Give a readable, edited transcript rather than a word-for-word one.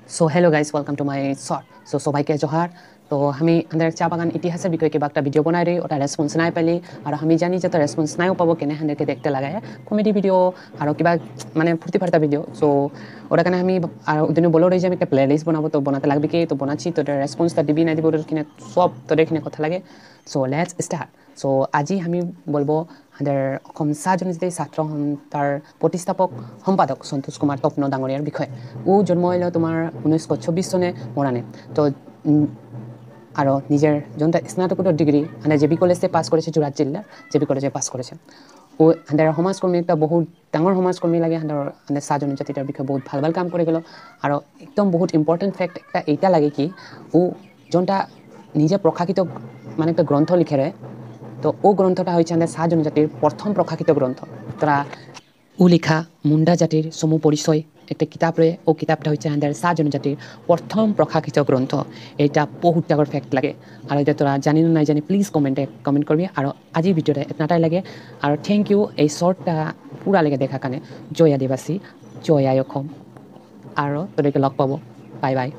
So hello guys, welcome to my short. So সবাইকে জোহার। তো আমি আমাদের চা বাগান ইতিহাসের বিষয়ে কিবা একটা ভিডিও বনাই রে ওটা রেসপন্স নাই পাইলি আর আমি জানি যে তো রেসপন্স নাইও পাবো কেনে হান্ডেরকে দেখতে লাগায় কমেডি ভিডিও আর কিবা মানে ফুর্তি ফার্তা ভিডিও। সো ওটা কারণে আমি আর ওদিনে বলো রে যে আমি একটা প্লে লিস্ট বানাবো, তো বানাতে লাগবে কি, তো বানাচ্ছি তো রেসপন্সটা দিবি না দিব কিনে সব তোদের কিনে কথা লাগে। So let's start. সো আজি আমি বলবো আমাদের অসম চাহ জনজাতি ছাত্ৰ সন্থাৰ প্ৰতিষ্ঠাপক সম্পাদক সন্তোষ কুমাৰ তপ্ন ডাঙৰীয়াৰ বিষয়ে। ও জন্ম হইল তোমাৰ 1924 চনে মৰাণে। তো আৰু নিজের যোনটা স্নাতকোত্তর ডিগ্রি মানে জেবি কলেজে পাস করেছে, যোরহাট জিলার জেবি কলেজে পাস করেছে। ও হাঁদার সমাজকর্মী একটা বহুত ডাঙর সমাজকর্মী লাগে, হাঁদার চাহ জনজাতিটার বিষয়ে বহুত ভাল ভাল কাম করে গেল। আর একদম বহুত ইম্পর্টেন্ট ফ্যাক্ট একটা এইটা লাগে কি ও যোনটা নিজে প্রকাশিত মানে একটা গ্রন্থ লিখে রে, তো ও গ্রন্থটা হয়েছে আমাদের চাহ জনজাতির প্রথম প্রকাশিত গ্রন্থ। তারা ও লেখা মুন্ডা জাতির সমূহ পরিচয় একটা কিতাব রে, ও কিতাবটা হচ্ছে আমাদের চাহ জনজাতির প্রথম প্রকাশিত গ্রন্থ। এটা বহুত ডাঙর ফ্যাক্ট লাগে। আর এটা তোরা জানি না নাই জানি প্লিজ কমেন্ট করবি। আর আজির ভিডিওটা এতটাই লাগে। আর থ্যাংক ইউ এই শর্টটা পুরা লেগে দেখা কারণে। জয় আদিবাসী, জয় আই অসম। আর তোদেরকে লগ পাবো। Bye bye.